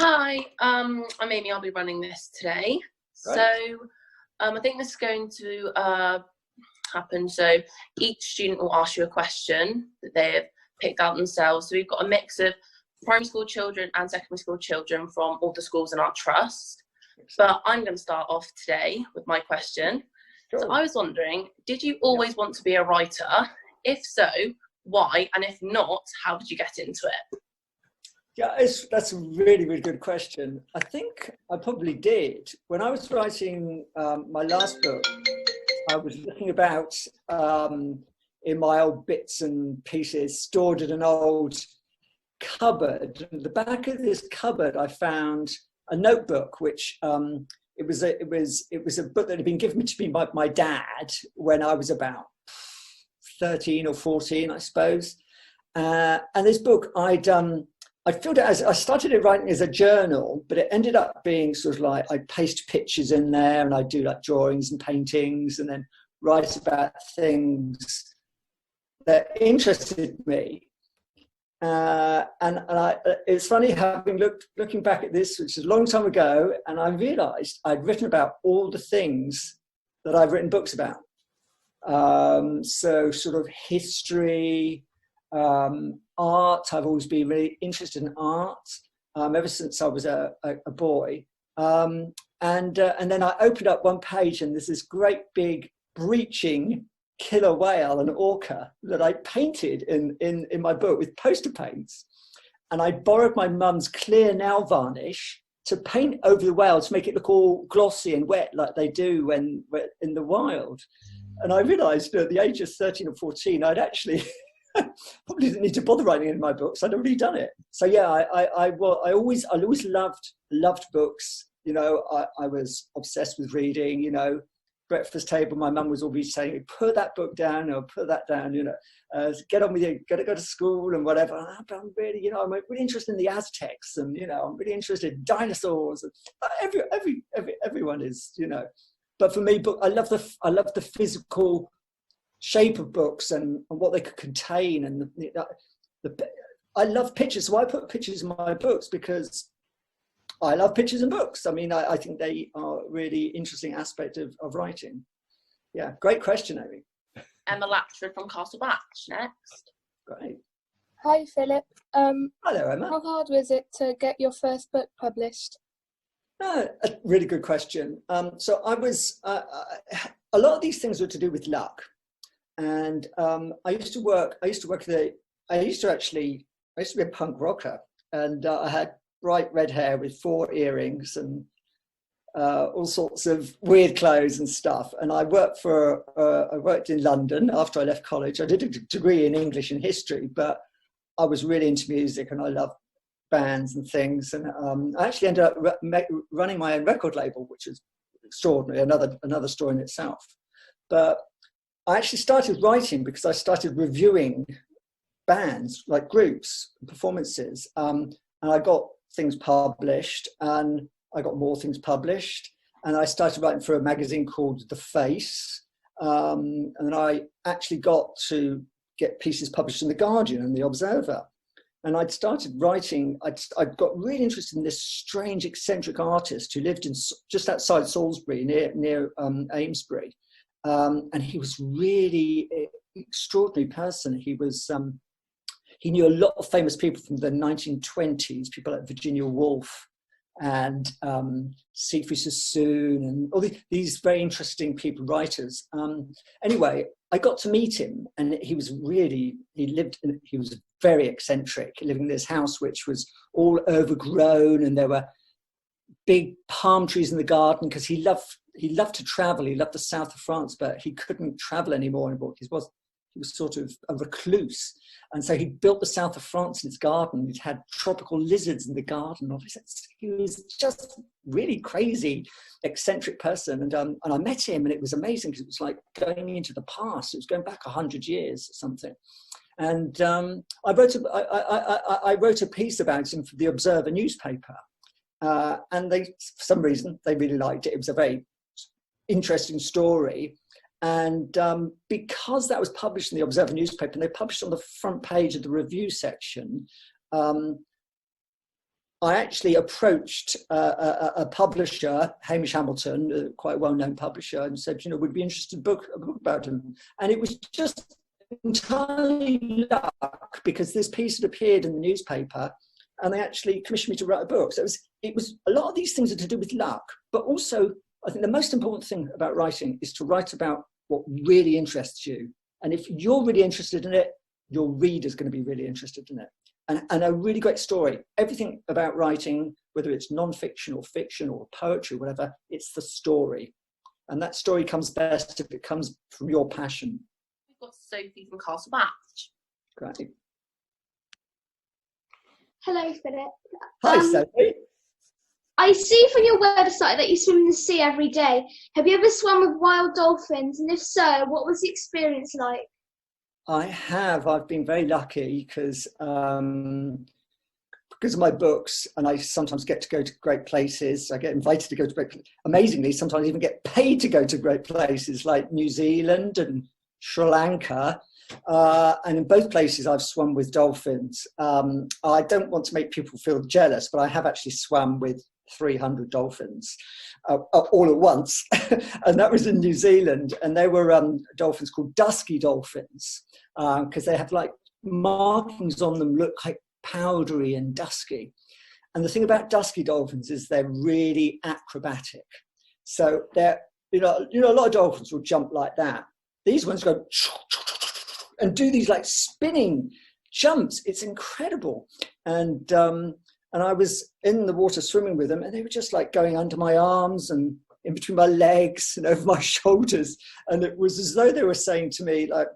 Hi, I'm Amy. I'll be running this today. Great. So I think this is going to happen. So each student will ask you a question that they've picked out themselves. So we've got a mix of primary school children and secondary school children from all the schools in our trust. But I'm going to start off today with my question. Sure. So I was wondering, did you always want to be a writer? If so, why? And if not, how did you get into it? Yeah, that's a really, really good question. I think I probably did. When I was writing my last book, I was looking about in my old bits and pieces stored in an old cupboard. At the back of this cupboard, I found a notebook, which it was a book that had been given to me by my dad when I was about 13 or 14, I suppose. And this book, I filled it as, I started it writing as a journal, but it ended up being sort of like, I paste pictures in there and I do like drawings and paintings and then write about things that interested me. It's funny looking back at this, which is a long time ago, and I realized I'd written about all the things that I've written books about. So sort of history, art. I've always been really interested in art ever since I was a boy. And then I opened up one page and there's this great big breaching killer whale, an orca, that I painted in my book with poster paints. And I borrowed my mum's clear nail varnish to paint over the whale to make it look all glossy and wet like they do when in the wild. And I realized at the age of 13 or 14, I'd actually probably didn't need to bother writing it in my books. I'd already done it. So yeah, I always loved books. You know, I was obsessed with reading. You know, breakfast table, my mum was always saying, "Put that book down," or "Put that down." You know, get on with it. Got to go to school and whatever. But I'm really, you know, I'm really interested in the Aztecs, and you know, I'm really interested in dinosaurs. And everyone is, you know. But for me, I love the physical shape of books and what they could contain, and I love pictures, so I put pictures in my books because I love pictures and books. I mean, I think they are a really interesting aspect of writing. Yeah, great question, Amy. Emma Latchford from Castlebatch next. Great. Hi, Philip. Hello, Emma. How hard was it to get your first book published? A really good question. So I was a lot of these things were to do with luck. And I used to be a punk rocker, and I had bright red hair with 4 earrings and all sorts of weird clothes and stuff. And I worked in London after I left college. I did a degree in English and history, but I was really into music and I loved bands and things. And I actually ended up running my own record label, which is extraordinary, another story in itself. But I actually started writing because I started reviewing bands, like groups, performances, and I got things published, and I got more things published, and I started writing for a magazine called The Face, and then I actually got to get pieces published in The Guardian and The Observer, and I'd started writing. I'd got really interested in this strange, eccentric artist who lived in just outside Salisbury, near Amesbury. And he was really an extraordinary person. He knew a lot of famous people from the 1920s, people like Virginia Woolf and Siegfried Sassoon and all these very interesting people, writers. Anyway, I got to meet him, and he was very eccentric, living in this house which was all overgrown, and there were big palm trees in the garden because he loved to travel. He loved the south of France, but he couldn't travel anymore. He was sort of a recluse. And so he built the south of France in his garden. He'd had tropical lizards in the garden. He was just really crazy, eccentric person. And I met him, and it was amazing because it was like going into the past. It was going back 100 years or something. And I wrote a piece about him for the Observer newspaper. And for some reason, they really liked it. It was a very interesting story. And because that was published in the Observer newspaper, and they published on the front page of the review section, I actually approached a publisher, Hamish Hamilton, a quite well-known publisher, and said, would be interested in a book about him. And it was just entirely luck, because this piece had appeared in the newspaper, and they actually commissioned me to write a book. So it was a lot of these things are to do with luck, but also I think the most important thing about writing is to write about what really interests you. And if you're really interested in it, your reader's going to be really interested in it. And a really great story. Everything about writing, whether it's non-fiction or fiction or poetry, or whatever, it's the story. And that story comes best if it comes from your passion. We've got Sophie from Castlebatch. Great. Hello, Philip. Hi, Sophie. I see from your website that you swim in the sea every day. Have you ever swum with wild dolphins? And if so, what was the experience like? I have. I've been very lucky because of my books, and I sometimes get to go to great places. I get invited to go to great, amazingly, sometimes even get paid to go to great places like New Zealand and Sri Lanka. And in both places I've swum with dolphins. I don't want to make people feel jealous, but I have actually swum with 300 dolphins all at once. And that was in New Zealand. And they were dolphins called dusky dolphins, because they have like markings on them, look like powdery and dusky. And the thing about dusky dolphins is they're really acrobatic. So they're, a lot of dolphins will jump like that. These ones go and do these like spinning jumps. It's incredible. And I was in the water swimming with them, and they were just like going under my arms and in between my legs and over my shoulders. And it was as though they were saying to me, like,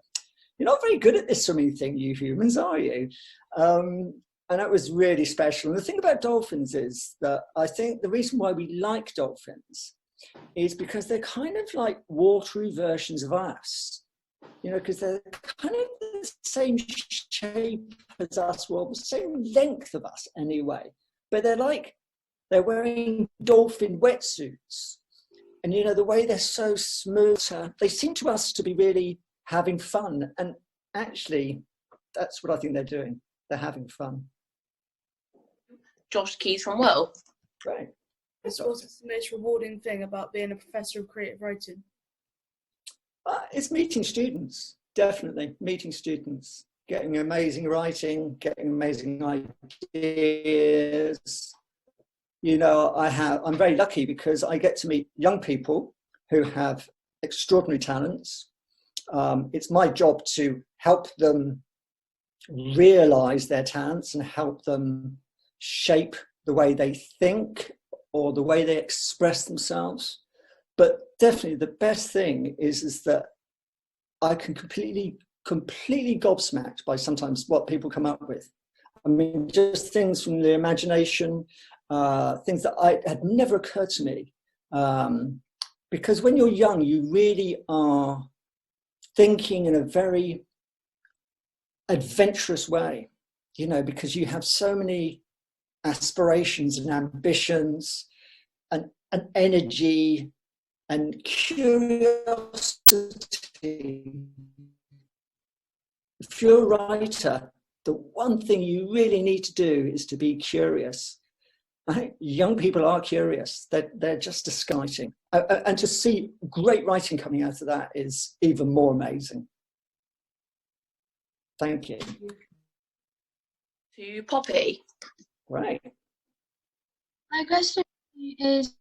you're not very good at this swimming thing, you humans, are you? And that was really special. And the thing about dolphins is that I think the reason why we like dolphins is because they're kind of like watery versions of us, because they're kind of the same shape as us, well, the same length of us anyway. But they're wearing dolphin wetsuits. And, the way they're so smooth, they seem to us to be really having fun. And actually, that's what I think they're doing. They're having fun. Josh Keys from Will. Right. What's the most rewarding thing about being a professor of creative writing? It's meeting students, definitely. Meeting students, getting amazing writing, getting amazing ideas. I'm very lucky because I get to meet young people who have extraordinary talents. It's my job to help them realize their talents and help them shape the way they think or the way they express themselves. But definitely the best thing is that I can completely gobsmacked by sometimes what people come up with. I mean, just things from the imagination, things that had never occurred to me. Because when you're young, you really are thinking in a very adventurous way, because you have so many aspirations and ambitions and energy and curiosity. If you're a writer, the one thing you really need to do is to be curious. Right? Young people are curious. They're just exciting. And to see great writing coming out of that is even more amazing. Thank you. To Poppy. Right. My question is,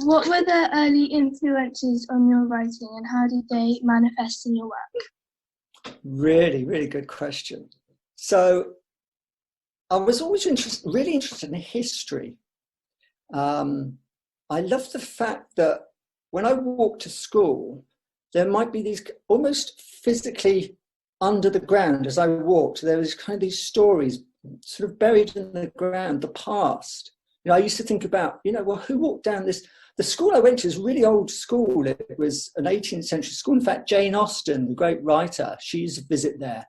what were the early influences on your writing and how did they manifest in your work? Really, really good question. So I was always really interested in history. I love the fact that when I walked to school, there might be these almost physically under the ground as I walked, there was kind of these stories sort of buried in the ground, the past. I used to think about, well, who walked down this? The school I went to is a really old school. It was an 18th century school. In fact, Jane Austen, the great writer, she used to visit there.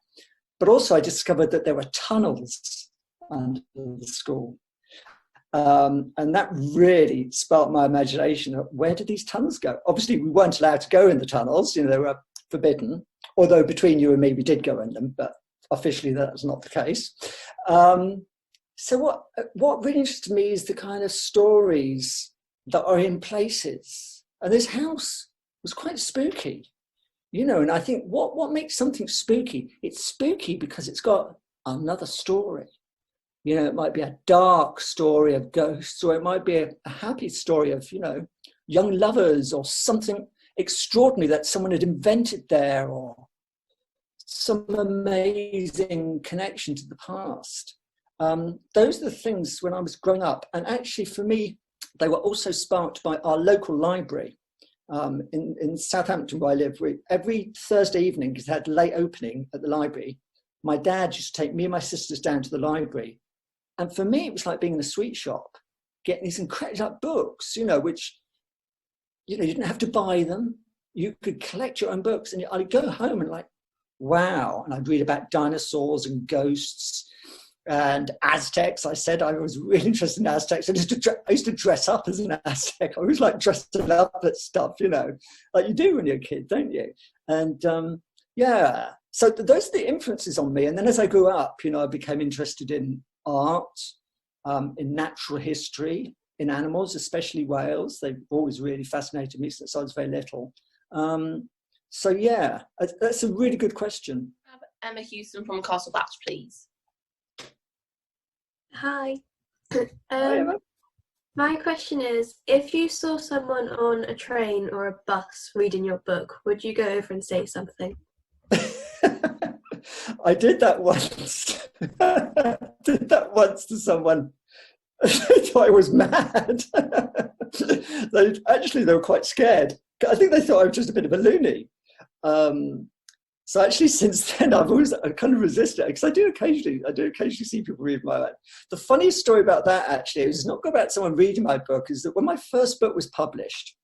But also I discovered that there were tunnels under the school. And that really sparked my imagination. Where did these tunnels go? Obviously, we weren't allowed to go in the tunnels. They were forbidden. Although between you and me, we did go in them, but officially that's not the case. So what really interested me is the kind of stories that are in places. And this house was quite spooky, you know, and I think what makes something spooky? It's spooky because it's got another story. You know, it might be a dark story of ghosts, or it might be a happy story of, you know, young lovers, or something extraordinary that someone had invented there, or some amazing connection to the past. Those are the things when I was growing up. And actually for me, they were also sparked by our local library in Southampton, where I live. Every Thursday evening, because it had late opening at the library, my dad used to take me and my sisters down to the library. And for me, it was like being in a sweet shop, getting these incredible books, you know, which, you know, you didn't have to buy them. You could collect your own books. And I'd go home and like, wow. And I'd read about dinosaurs and ghosts and Aztecs. I said I was really interested in Aztecs. I used to dress up as an Aztec. I was like dressing up at stuff, you know, like you do when you're a kid, don't you? And yeah, so those are the influences on me. And then as I grew up, you know, I became interested in art, in natural history, in animals, especially whales. They've always really fascinated me since I was very little. So yeah, that's a really good question. Emma Houston from Castle Batch, please. Hi. Hi, Emma. My question is, if you saw someone on a train or a bus reading your book, would you go over and say something? I did that once. Did that once to someone. They thought I was mad. They were quite scared. I think they thought I was just a bit of a loony. So actually, since then, I kind of resisted it, because I do occasionally see people read my book. The funniest story about that, actually, is not about someone reading my book, is that when my first book was published,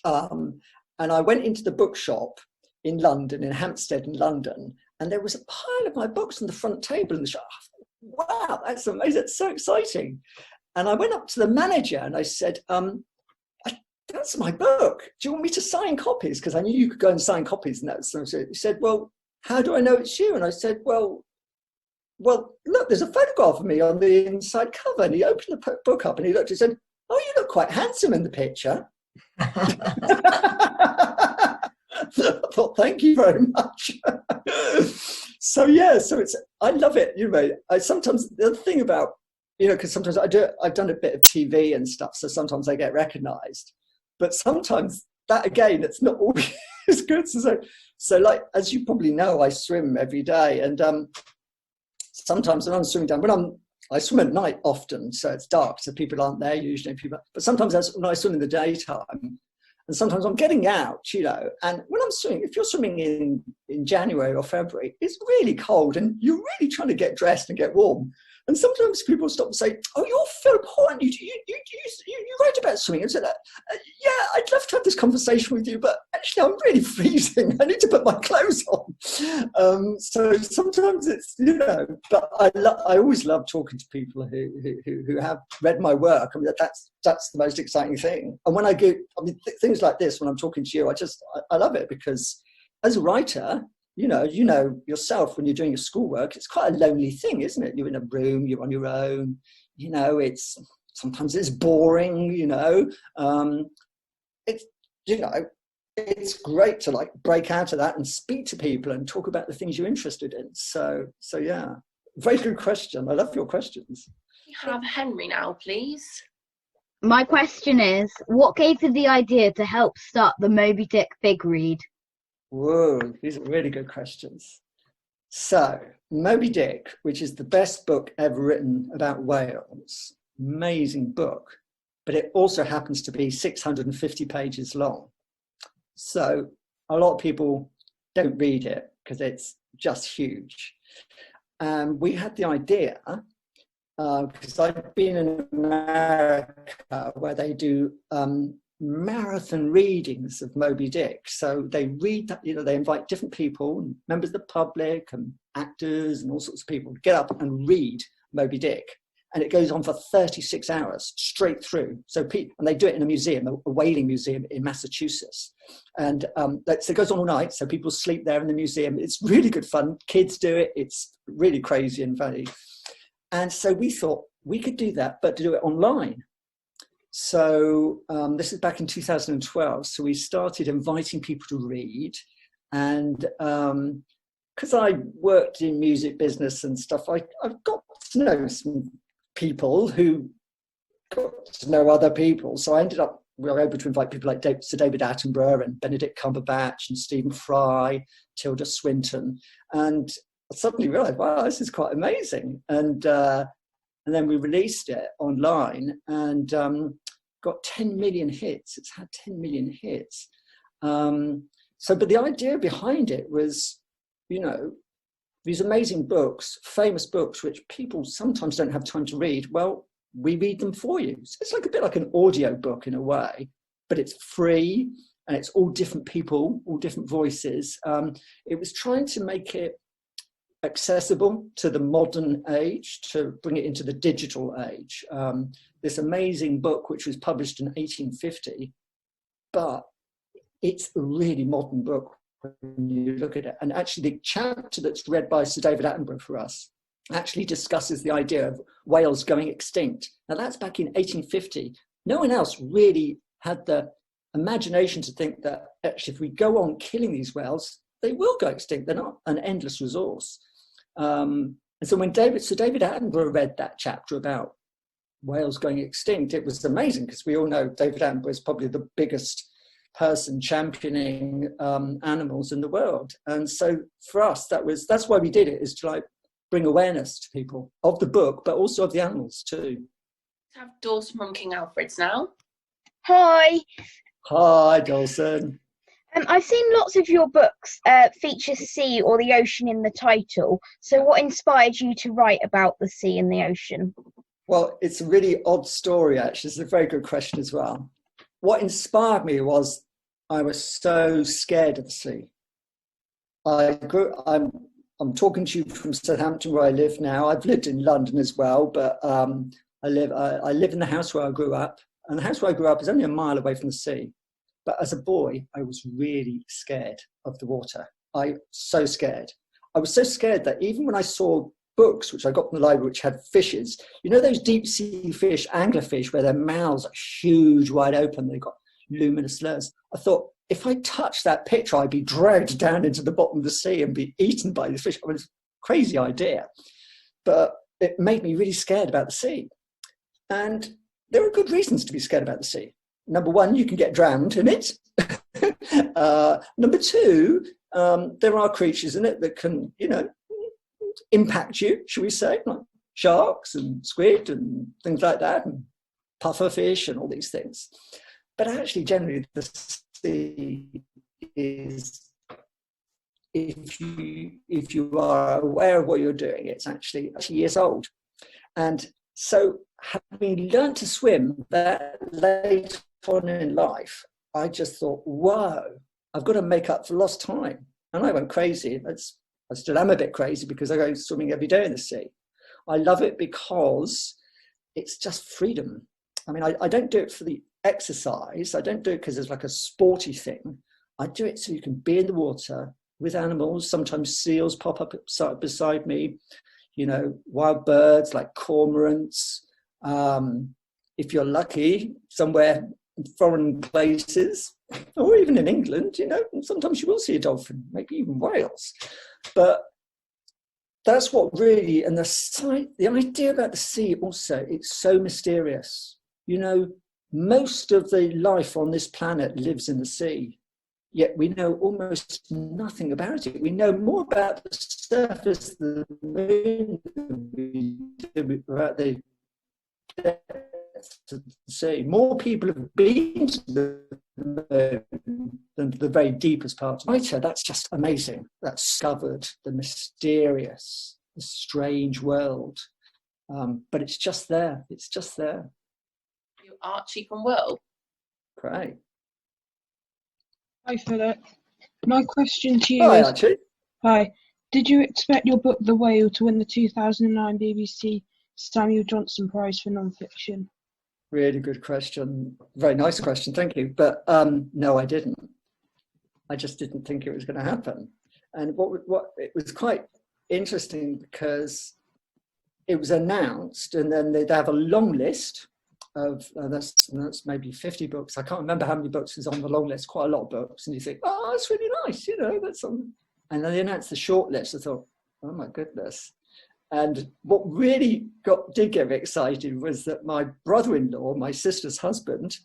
and I went into the bookshop in London, in Hampstead in London, and there was a pile of my books on the front table in the shop. Wow, that's amazing, that's so exciting. And I went up to the manager and I said, that's my book. Do you want me to sign copies? Because I knew you could go and sign copies. And that. So he said, well, how do I know it's you? And I said, well, look, there's a photograph of me on the inside cover. And he opened the book up and he looked and said, oh, you look quite handsome in the picture. I thought, thank you very much. So yeah, I love it. You know, sometimes the thing about, you know, because sometimes I've done a bit of TV and stuff, so sometimes I get recognised. But sometimes that, again, it's not always good. So like, as you probably know, I swim every day. And sometimes when I'm swimming down, I swim at night often, so it's dark, so people aren't there usually. But sometimes when I swim in the daytime, and sometimes I'm getting out, you know, and when I'm swimming, if you're swimming in January or February, it's really cold and you're really trying to get dressed and get warm. And sometimes people stop and say, oh, you're Philip Hoare, you write about swimming. And so yeah, I'd love to have this conversation with you, but actually I'm really freezing. I need to put my clothes on. So sometimes it's, you know, but I always love talking to people who have read my work. I mean, that's the most exciting thing. And when I go, I mean, things like this, when I'm talking to you, I love it, because as a writer, you know yourself, when you're doing your schoolwork, it's quite a lonely thing, isn't it? You're in a room, you're on your own, you know, sometimes it's boring, you know. It's great to like break out of that and speak to people and talk about the things you're interested in. So yeah, very good question. I love your questions. We have Henry now, please. My question is, what gave you the idea to help start the Moby Dick Big Read? Whoa, these are really good questions. So, Moby Dick, which is the best book ever written about whales, amazing book, but it also happens to be 650 pages long. So, a lot of people don't read it because it's just huge. We had the idea, because I've been in America where they do marathon readings of Moby Dick. So they read that, you know, they invite different people, members of the public and actors and all sorts of people to get up and read Moby Dick. And it goes on for 36 hours straight through. So and they do it in a museum, a whaling museum in Massachusetts. And so it goes on all night. So people sleep there in the museum. It's really good fun. Kids do it. It's really crazy and funny. And so we thought we could do that, but to do it online. So this is back in 2012. So we started inviting people to read. And because I worked in music business and stuff, I've got to know some people who got to know other people. So we were able to invite people like Sir David Attenborough and Benedict Cumberbatch and Stephen Fry, Tilda Swinton. And I suddenly realized, wow, this is quite amazing. And then we released it online and got 10 million hits. It's had 10 million hits. But the idea behind it was, these amazing books, famous books, which people sometimes don't have time to read. Well, we read them for you. So it's like a bit like an audio book in a way, but it's free and it's all different people, all different voices. It was trying to make it accessible to the modern age, to bring it into the digital age. This amazing book, which was published in 1850, but it's a really modern book when you look at it. And actually the chapter that's read by Sir David Attenborough for us actually discusses the idea of whales going extinct. Now that's back in 1850. No one else really had the imagination to think that actually if we go on killing these whales, they will go extinct. They're not an endless resource. And so when Sir David Attenborough read that chapter about whales going extinct, it was amazing because we all know David Attenborough is probably the biggest person championing animals in the world. And so for us, that's why we did it, is to bring awareness to people of the book, but also of the animals too. Have Dawson from King Alfred's now. Hi. Hi, Dawson. I've seen lots of your books feature sea or the ocean in the title. So what inspired you to write about the sea and the ocean? Well, it's a really odd story, actually. It's a very good question as well. What inspired me was I was so scared of the sea. I'm talking to you from Southampton, where I live now. I've lived in London as well, but I live in the house where I grew up. And the house where I grew up is only a mile away from the sea. But as a boy, I was really scared of the water. So scared. I was so scared that even when I saw books, which I got from the library, which had fishes, those deep sea fish, anglerfish, where their mouths are huge, wide open, they've got luminous slurs. I thought, if I touched that picture, I'd be dragged down into the bottom of the sea and be eaten by these fish. I mean, it's a crazy idea. But it made me really scared about the sea. And there are good reasons to be scared about the sea. Number one, you can get drowned in it. Number two, there are creatures in it that can, impact you, shall we say, like sharks and squid and things like that, and pufferfish and all these things. But actually, generally, the sea is, if you are aware of what you're doing, it's actually years old. And so, having learned to swim that late on in life, I just thought, whoa, I've got to make up for lost time. And I went crazy. I still am a bit crazy because I go swimming every day in the sea. I love it because it's just freedom. I mean, I don't do it for the exercise. I don't do it because it's like a sporty thing. I do it so you can be in the water with animals. Sometimes seals pop up beside me, wild birds like cormorants. If you're lucky, somewhere in foreign places, or even in England, sometimes you will see a dolphin, maybe even whales. But that's what really, and the idea about the sea also, it's so mysterious. Most of the life on this planet lives in the sea, yet we know almost nothing about it. We know more about the surface of the moon than we do about the depths of the sea. More people have been to the moon than the very deepest parts. That's just amazing. That's discovered the mysterious, the strange world. But it's just there. It's just there. You Archie from Will. Great. Hi, Philip. My question to you Hi, is... Archie. Hi. Did you expect your book, The Whale, to win the 2009 BBC Samuel Johnson Prize for Non-Fiction? Really good question. Very nice question, thank you. But no, I didn't. I just didn't think it was going to happen. And what it was quite interesting because it was announced, and then they'd have a long list of, that's maybe 50 books. I can't remember how many books was on the long list, quite a lot of books. And you think, oh, that's really nice, you know, that's something. And then they announced the short list. I thought, oh my goodness. And what really did get me excited was that my brother-in-law, my sister's husband,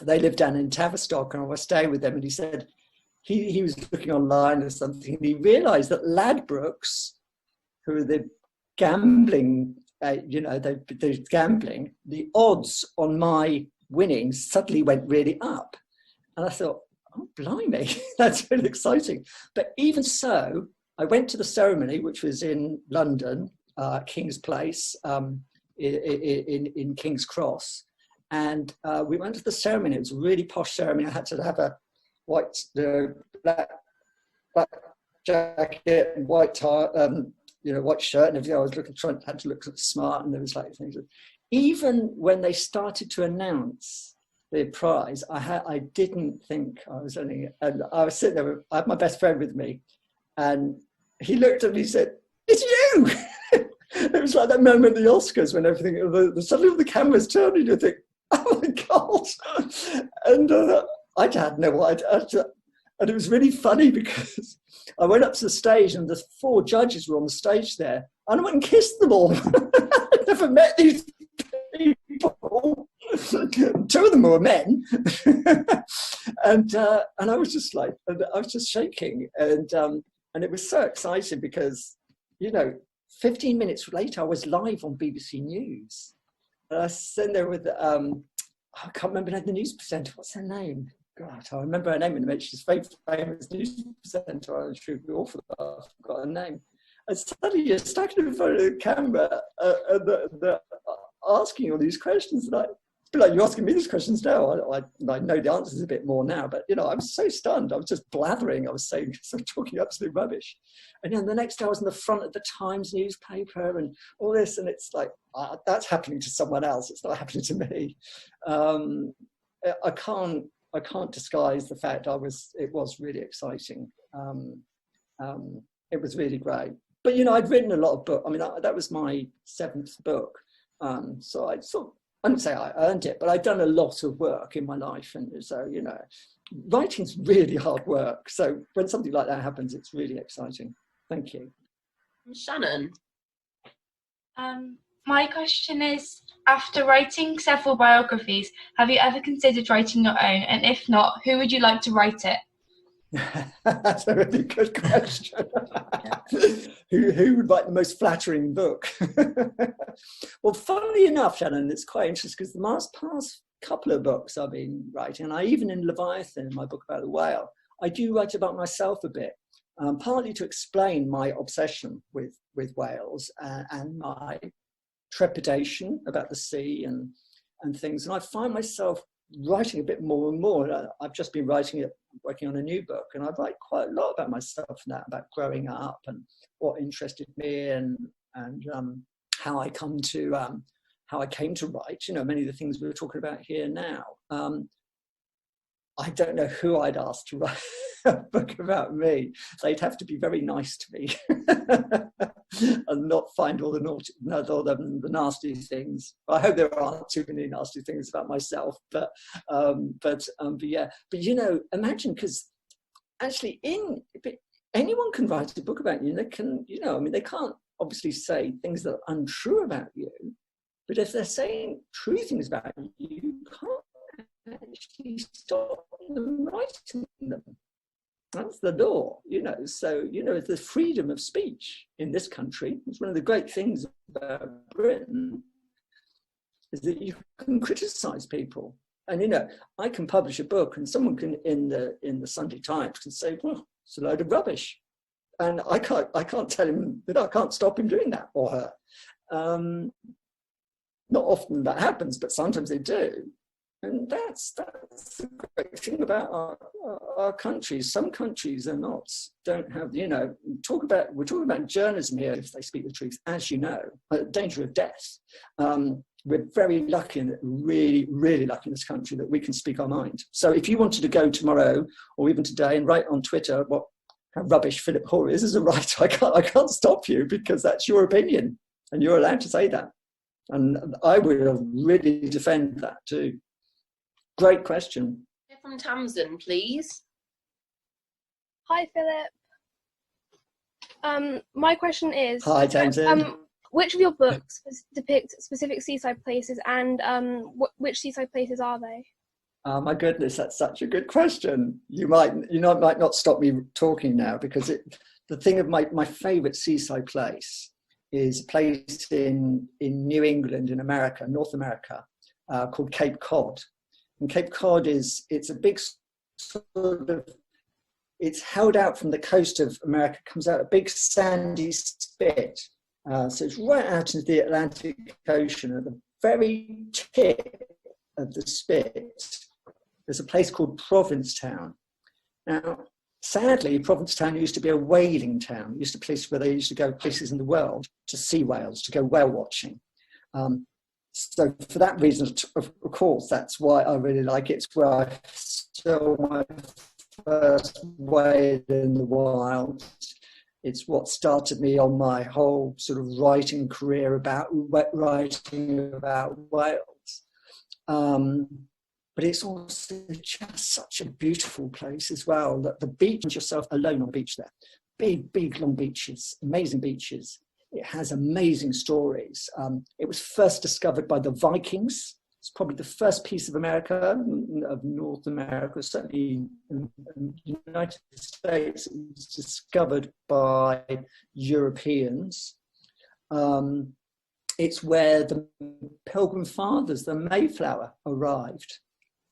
they lived down in Tavistock, and I was staying with them, and he said he was looking online or something, and he realised that Ladbrokes, who are the gambling, they're gambling, the odds on my winnings suddenly went really up. And I thought, oh, blimey, that's really exciting. But even so, I went to the ceremony, which was in London, King's Place, in King's Cross. And we went to the ceremony. It was a really posh ceremony. I had to have a white, black jacket and white tie, white shirt and everything. I was had to look smart, and there was like things. Even when they started to announce the prize, I didn't think I was only, and I was sitting there. I had my best friend with me, and he looked at me and said, "It's you." It was like that moment at the Oscars when everything, suddenly the cameras turned and you think, oh my God. And I had no idea. And it was really funny because I went up to the stage and the 4 judges were on the stage there, and I went and kissed them all. I'd never met these people. 2 of them were men. And I was just like, I was just shaking. And it was so exciting because, 15 minutes later, I was live on BBC News. And I was sitting there with, I can't remember the news presenter. What's her name? God, I remember her name in a minute. She's a very famous news presenter. I'm sure it'd be awful if I forgot her name. And suddenly you're stuck in front of the camera and asking all these questions. And it's like you're asking me these questions now. I know the answers a bit more now, but I was so stunned. I was just blathering. I was saying, talking absolute rubbish. And then the next day I was in the front of the Times newspaper and all this, and it's like, that's happening to someone else. It's not happening to me. I can't disguise the fact it was really exciting. It was really great. But, I'd written a lot of books. I mean, that was my 7th book. So I wouldn't say I earned it, but I'd done a lot of work in my life. And so, writing's really hard work. So when something like that happens, it's really exciting. Thank you. Shannon? My question is, after writing several biographies, have you ever considered writing your own? And if not, who would you like to write it? That's a really good question. Who would write the most flattering book? Well, funnily enough, Shannon, it's quite interesting because the past couple of books I've been writing, and even in Leviathan, my book about the whale, I do write about myself a bit, partly to explain my obsession with whales and my trepidation about the sea and things. And I find myself writing a bit more and more. I've just been working on a new book, and I write quite a lot about myself now, about growing up and what interested me and how I came to write. Many of the things we were talking about here now. I don't know who I'd ask to write a book about me. They'd have to be very nice to me and not find all the nasty things. I hope there aren't too many nasty things about myself, but yeah. But imagine, because actually anyone can write a book about you. They can, they can't obviously say things that are untrue about you, but if they're saying true things about you, you can't actually stop them writing them. That's the law, So, the freedom of speech in this country. It's one of the great things about Britain, is that you can criticize people. And, I can publish a book and someone can, in the Sunday Times, can say, well, it's a load of rubbish. And I can't tell him that, I can't stop him doing that, or her. Not often that happens, but sometimes they do. And that's the great thing about our countries. Some countries don't have, we're talking about journalism here, if they speak the truth, as you know, danger of death. We're very lucky, and really, really lucky in this country that we can speak our mind. So if you wanted to go tomorrow or even today and write on Twitter how rubbish Philip Hoare is as a writer, I can't stop you, because that's your opinion. And you're allowed to say that. And I would really defend that too. Great question. From Tamsin, please. Hi, Philip. My question is, Hi, Tamsin. which of your books depict specific seaside places, and which seaside places are they? Oh my goodness, that's such a good question. You might not stop me talking now, because the thing of my favourite seaside place is a place in New England in America, North America, called Cape Cod. And Cape Cod it's a big sort of, it's held out from the coast of America, comes out a big sandy spit. So it's right out into the Atlantic Ocean. At the very tip of the spit, there's a place called Provincetown. Now, sadly, Provincetown used to be a whaling town. It used to be a place where they used to go places in the world to see whales, to go whale watching. So for that reason, of course, that's why I really like it. It's where I saw my first whale in the wild. It's what started me on my whole sort of writing career about writing about whales. But it's also just such a beautiful place as well. That the beach, and yourself alone on the beach there. Big, long beaches, amazing beaches. It has amazing stories. It was first discovered by the Vikings. It's probably the first piece of America, of North America, certainly in the United States. It was discovered by Europeans. It's where the Pilgrim Fathers, the Mayflower, arrived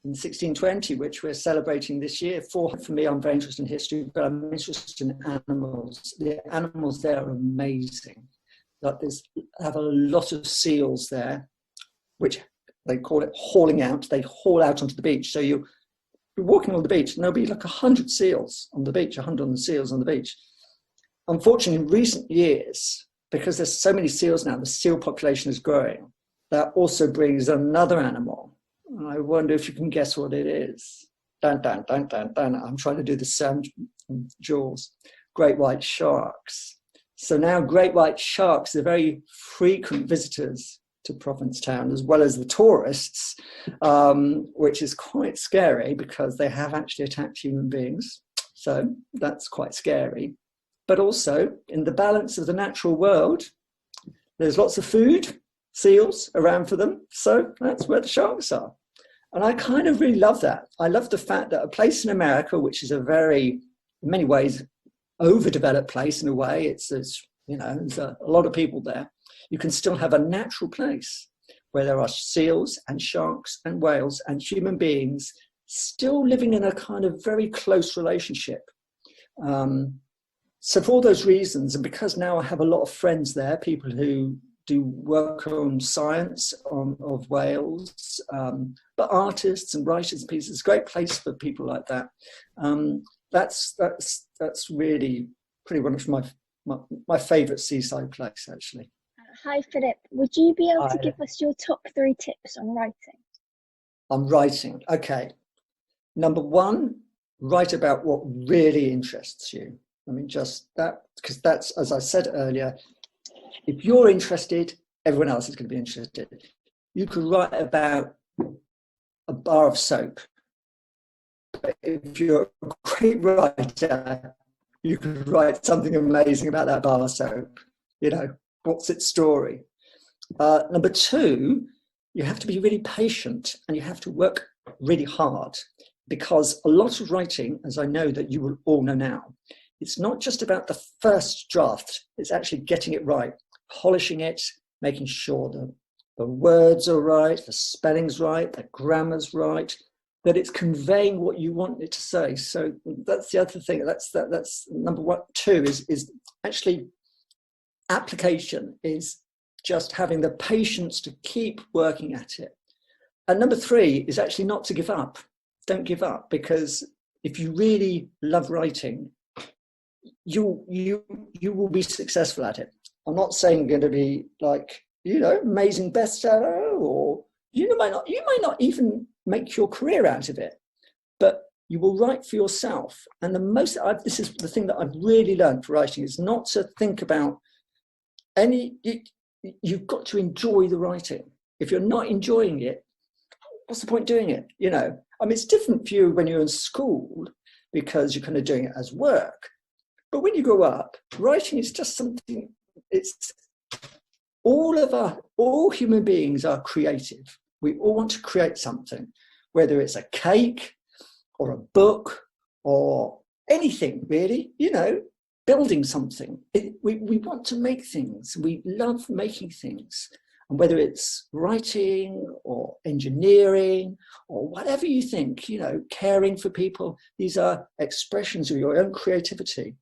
in 1620, which we're celebrating this year. For me, I'm very interested in history, but I'm interested in animals. The animals there are amazing. Like have a lot of seals there, which they call it hauling out. They haul out onto the beach. So you're walking on the beach, and there'll be like 100 seals on the beach, 100 seals on the beach. Unfortunately, in recent years, because there's so many seals now, the seal population is growing. That also brings another animal. I wonder if you can guess what it is. Dun, dun, dun, dun, dun. I'm trying to do the sound from Jaws. Great white sharks. So now great white sharks are very frequent visitors to Provincetown, as well as the tourists, which is quite scary because they have actually attacked human beings. So that's quite scary. But also, in the balance of the natural world, there's lots of food, seals around for them. So that's where the sharks are. And I kind of really love that. I love the fact that a place in America, which is a very, in many ways, overdeveloped place in a way, there's a lot of people there. You can still have a natural place where there are seals and sharks and whales and human beings still living in a kind of very close relationship. So for all those reasons, and because now I have a lot of friends there, people who do work on science of whales, but artists and writers and pieces, it's a great place for people like that. That's really pretty much my favourite seaside place, actually. Hi, Philip. Would you be able to give us your top 3 tips on writing? On writing, okay. Number 1, write about what really interests you. I mean, just that, because that's, as I said earlier, if you're interested, everyone else is going to be interested. You could write about a bar of soap. But if you're a great writer, you could write something amazing about that bar of soap. What's its story? Number 2, you have to be really patient and you have to work really hard, because a lot of writing, as I know that you will all know now, it's not just about the first draft, it's actually getting it right, polishing it, making sure that the words are right, the spelling's right, the grammar's right, that it's conveying what you want it to say. So that's the other thing. That's number 1. 2 is actually application, is just having the patience to keep working at it. And number 3 is actually not to give up. Don't give up, because if you really love writing, you will be successful at it. I'm not saying you're going to be like, amazing bestseller, or you might not even make your career out of it, but you will write for yourself. And this is the thing that I've really learned for writing, is not to think about you've got to enjoy the writing. If you're not enjoying it, what's the point doing it? You know, I mean, it's different for you when you're in school because you're kind of doing it as work. But when you grow up, writing is just something, it's all human beings are creative. We all want to create something, whether it's a cake or a book or anything really, you know, building something. We want to make things. We love making things. And whether it's writing or engineering or whatever you think, you know, caring for people, these are expressions of your own creativity.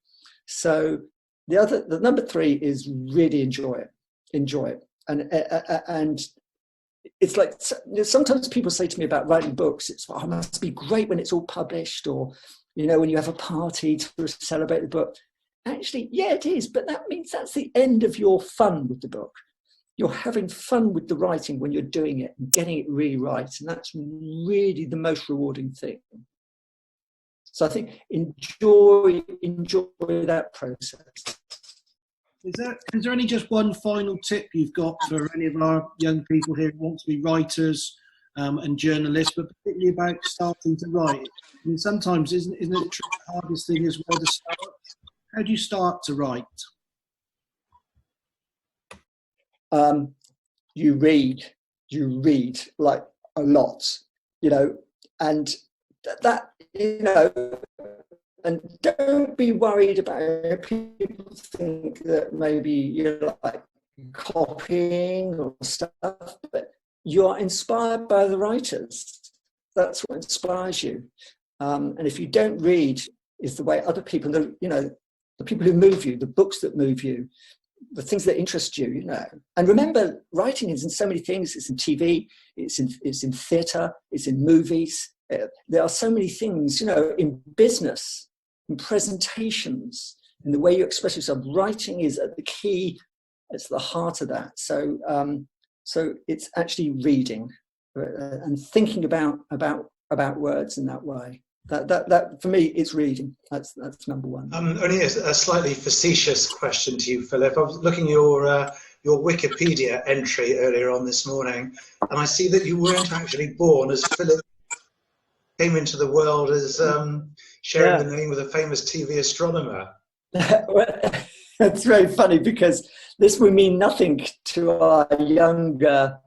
So the number 3 is really enjoy it. And it's like, sometimes people say to me about writing books, it's, oh, it must be great when it's all published, or, you know, when you have a party to celebrate the book. Actually, yeah, it is, but that means that's the end of your fun with the book. You're having fun with the writing when you're doing it and getting it really right. And that's really the most rewarding thing. So I think enjoy that process. Is there only just one final tip you've got for any of our young people here who want to be writers and journalists, but particularly about starting to write? I mean, sometimes isn't it the hardest thing as well to start? How do you start to write? You read like a lot, you know, and that, you know, and don't be worried about it. People think that maybe you're like copying or stuff, but you're inspired by the writers. That's what inspires you. And if you don't read, is the way other people, you know, the people who move you, the books that move you, the things that interest you, you know. And remember, writing is in so many things. It's in TV, it's in theatre, it's in movies. There are so many things, you know, in business, in presentations, in the way you express yourself. Writing is at the key, it's the heart of that. So so it's actually reading and thinking about words in that way. That for me, it's reading. That's number 1. Only a slightly facetious question to you, Philip. I was looking at your Wikipedia entry earlier on this morning, and I see that you weren't actually born as Philip came into the world as sharing the name with a famous TV astronomer. That's very funny, because this will mean nothing to our younger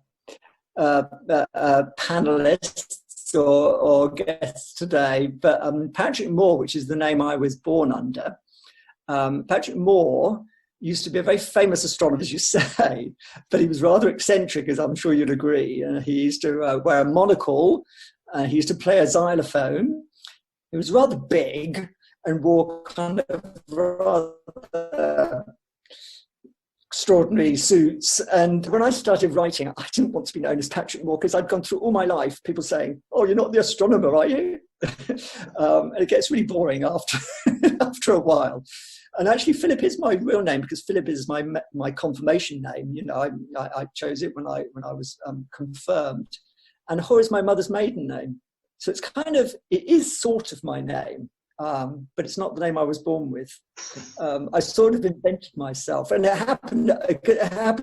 panelists or guests today, but Patrick Moore, which is the name I was born under, Patrick Moore used to be a very famous astronomer, as you say, but he was rather eccentric, as I'm sure you'd agree. He used to wear a monocle, he used to play a xylophone. He was rather big and wore kind of rather extraordinary suits. And when I started writing, I didn't want to be known as Patrick Moore, because I'd gone through all my life people saying, oh, you're not the astronomer, are you? And it gets really boring after a while. And actually, Philip is my real name, because Philip is my confirmation name. You know, I chose it when I was confirmed. And Hoare is my mother's maiden name. So it's kind of, it is sort of my name, but it's not the name I was born with. I sort of invented myself, and it happened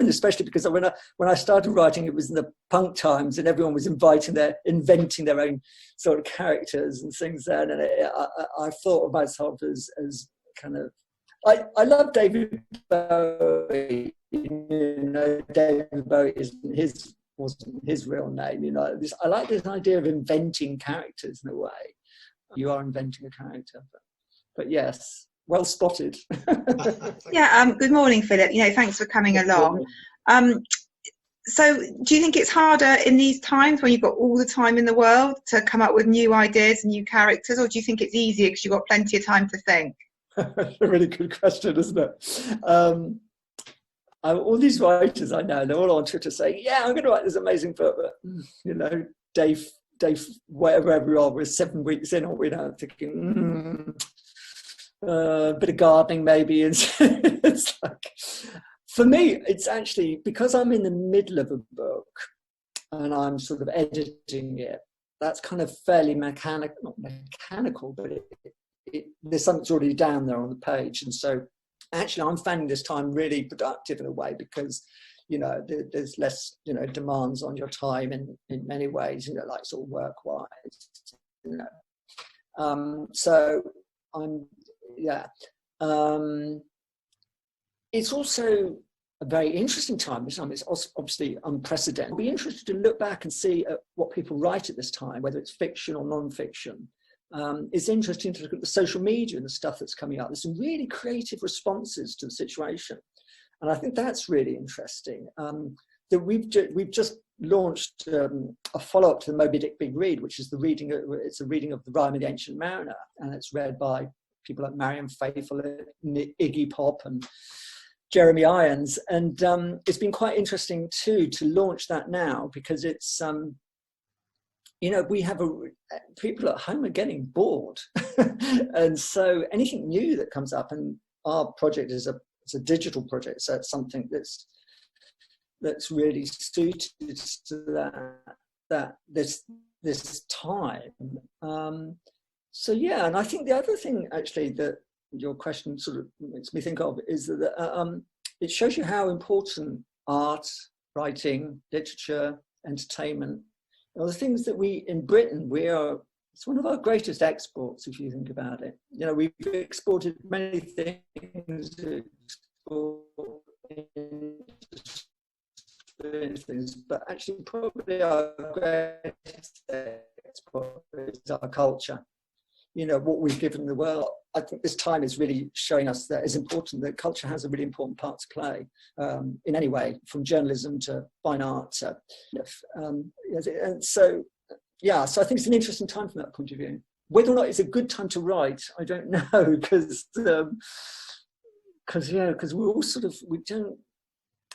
especially because when I started writing, it was in the punk times, and everyone was inventing their own sort of characters and things then. And I thought of myself as kind of, I love David Bowie. You know, David Bowie wasn't his real name. You know, I like this idea of inventing characters in a way. You are inventing a character, but yes, well spotted. Yeah. Good morning, Philip. You know, thanks for coming along. So, do you think it's harder in these times when you've got all the time in the world to come up with new ideas and new characters, or do you think it's easier because you've got plenty of time to think? That's a really good question, isn't it? All these writers I know, they're all on Twitter saying, "Yeah, I'm going to write this amazing book." But, you know, Dave, wherever we are, we're 7 weeks in, or we're now thinking, a bit of gardening maybe. It's like, for me, it's actually because I'm in the middle of a book and I'm sort of editing it. That's kind of fairly mechanical, not mechanical, but there's something that's already down there on the page, and so. Actually, I'm finding this time really productive in a way, because, there's less, demands on your time in many ways, like sort of work-wise, so it's also a very interesting time. It's obviously unprecedented. I'll be interested to look back and see what people write at this time, whether it's fiction or non-fiction. It's interesting to look at the social media and the stuff that's coming up. There's some really creative responses to the situation. And I think that's really interesting. That we've just launched a follow-up to the Moby Dick Big Read, which is it's a reading of the Rime of the Ancient Mariner, and it's read by people like Marianne Faithfull, Iggy Pop, and Jeremy Irons. And it's been quite interesting too to launch that now, because it's we have people at home are getting bored, and so anything new that comes up, and our project is it's a digital project, so it's something that's really suited to this time. So yeah, and I think the other thing actually that your question sort of makes me think of is that it shows you how important art, writing, literature, entertainment, the things that we in Britain, it's one of our greatest exports, if you think about it. We've exported many things, but actually probably our greatest export is our culture. What we've given the world. I think this time is really showing us that it's important that culture has a really important part to play in any way, from journalism to fine art. And so I think it's an interesting time from that point of view. Whether or not it's a good time to write, I don't know, because we're all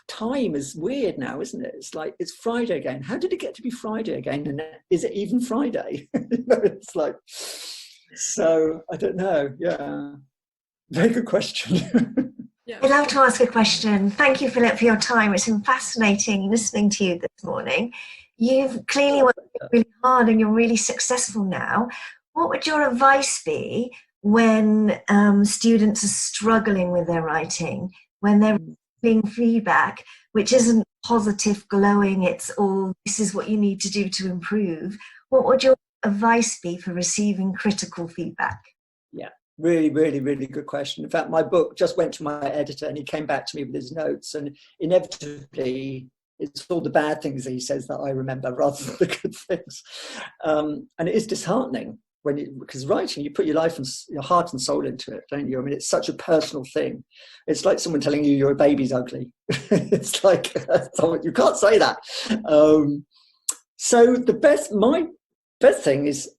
time is weird now, isn't it? It's like, it's Friday again. How did it get to be Friday again? And is it even Friday? It's like, so I don't know. Yeah, very good question. Yeah. I'd love to ask a question. Thank you, Philip, for your time. It's been fascinating listening to you this morning. You've clearly worked really hard and you're really successful now. What would your advice be when students are struggling with their writing, when they're receiving feedback which isn't positive, glowing, it's all, this is what you need to do to improve? What would your advice be for receiving critical feedback? Yeah, really, really, really good question. In fact, my book just went to my editor and he came back to me with his notes, and inevitably it's all the bad things that he says that I remember rather than the good things. And it is disheartening because writing, you put your life and your heart and soul into it, don't you? I mean, it's such a personal thing. It's like someone telling you your baby's ugly. It's like, you can't say that. So my best thing is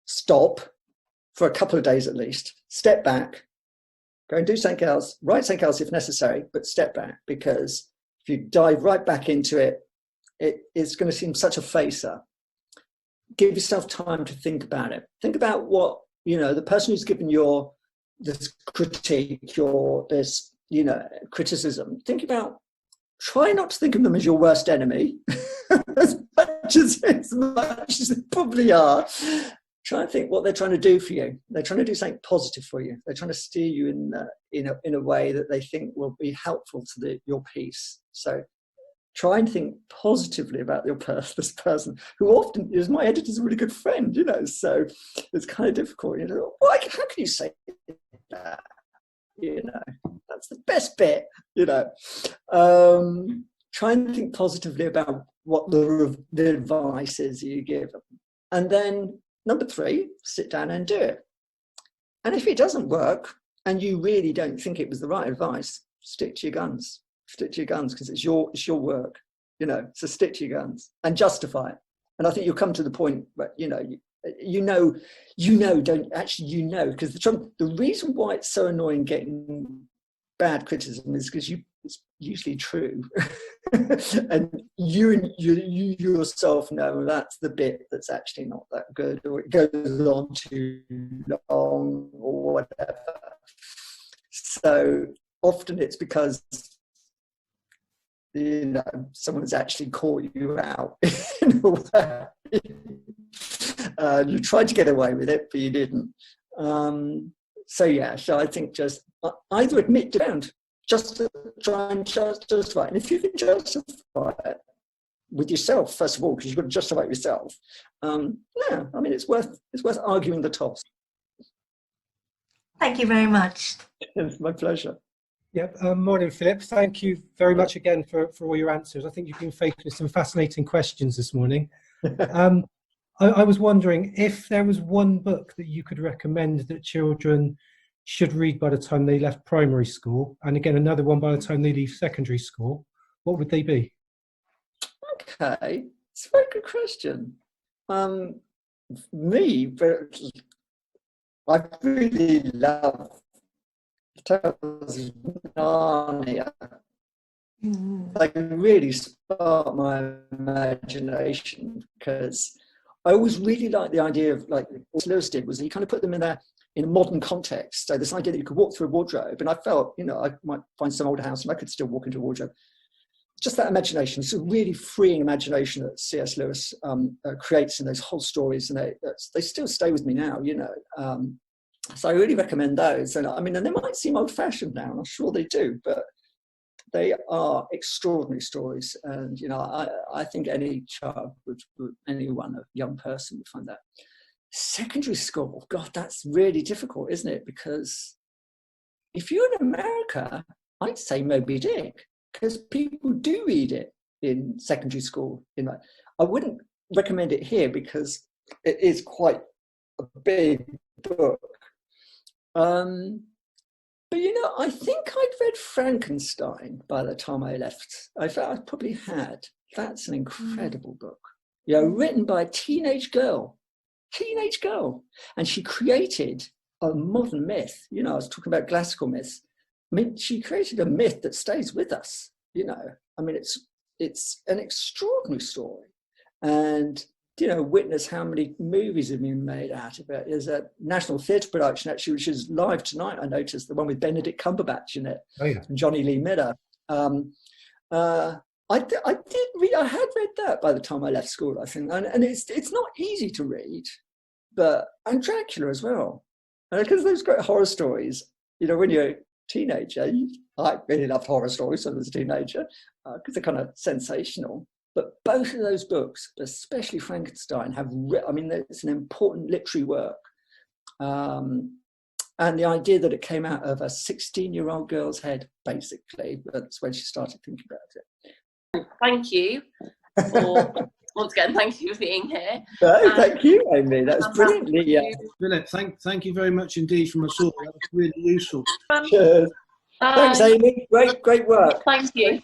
stop for a couple of days at least, step back, go and do something else, write something else if necessary, but step back, because if you dive right back into it, it's going to seem such a facer. Give yourself time to think about it. Think about what, the person who's given this critique, this, criticism. Try not to think of them as your worst enemy as much as they probably are. Try and think what they're trying to do for you. They're trying to do something positive for you. They're trying to steer you in a way that they think will be helpful to your piece. So try and think positively about this person, who often is, my editor's a really good friend, so it's kind of difficult. How can you say that? That's the best bit, Try and think positively about what the advice is you give them. And then number 3, sit down and do it. And if it doesn't work and you really don't think it was the right advice, stick to your guns. Stick to your guns, because it's your work, so stick to your guns and justify it. And I think you'll come to the point where, because the reason why it's so annoying getting bad criticism is because it's usually true. And you yourself know that's the bit that's actually not that good, or it goes on too long or whatever. So often it's because someone's actually caught you out in a way. You tried to get away with it, but you didn't. So I think just either admit to ground, just to try and justify it. And if you can justify it with yourself, first of all, because you've got to justify it yourself, yeah, I mean, it's worth arguing the toss. Thank you very much. It's my pleasure. Yep. Morning, Philip. Thank you very much again for all your answers. I think you've been faced with some fascinating questions this morning. I was wondering if there was one book that you could recommend that children should read by the time they left primary school, and again another one by the time they leave secondary school, what would they be? Okay, it's a very good question. I really love Tales of Narnia. Like, really sparked my imagination, because I always really liked the idea of, like what Lewis did, was he kind of put them in a modern context. So this idea that you could walk through a wardrobe, and I felt, you know, I might find some old house and I could still walk into a wardrobe. Just that imagination, it's a really freeing imagination that C.S. Lewis creates in those whole stories, and they still stay with me now, you know. So I really recommend those. And I mean, and they might seem old-fashioned now, and I'm sure they do, but they are extraordinary stories. And, you know, I think any child anyone, a young person would find that. Secondary school, God, that's really difficult, isn't it? Because if you're in America, I'd say Moby Dick, because people do read it in secondary school. I wouldn't recommend it here because it is quite a big book. But, you know, I think I'd read Frankenstein by the time I left. I felt I probably had. That's an incredible book. You know, written by a teenage girl. And she created a modern myth. You know, I was talking about classical myths. I mean, she created a myth that stays with us, you know. I mean, it's an extraordinary story. And, you know, witness how many movies have been made out of it. There's a National Theatre production, actually, which is live tonight, I noticed, the one with Benedict Cumberbatch in it, and Johnny Lee Miller. I had read that by the time I left school, I think. And it's not easy to read, and Dracula as well. Because those great horror stories, you know, when you're a teenager, I really loved horror stories when I was a teenager, because they're kind of sensational. But both of those books, especially Frankenstein, it's an important literary work. And the idea that it came out of a 16-year-old girl's head, basically, that's when she started thinking about it. Thank you once again, thank you for being here. No, thank you, Amy. That was brilliant. Yeah. Philip, thank you very much indeed from us all. That was really useful. Cheers. Thanks, Amy. Great work. Thank you.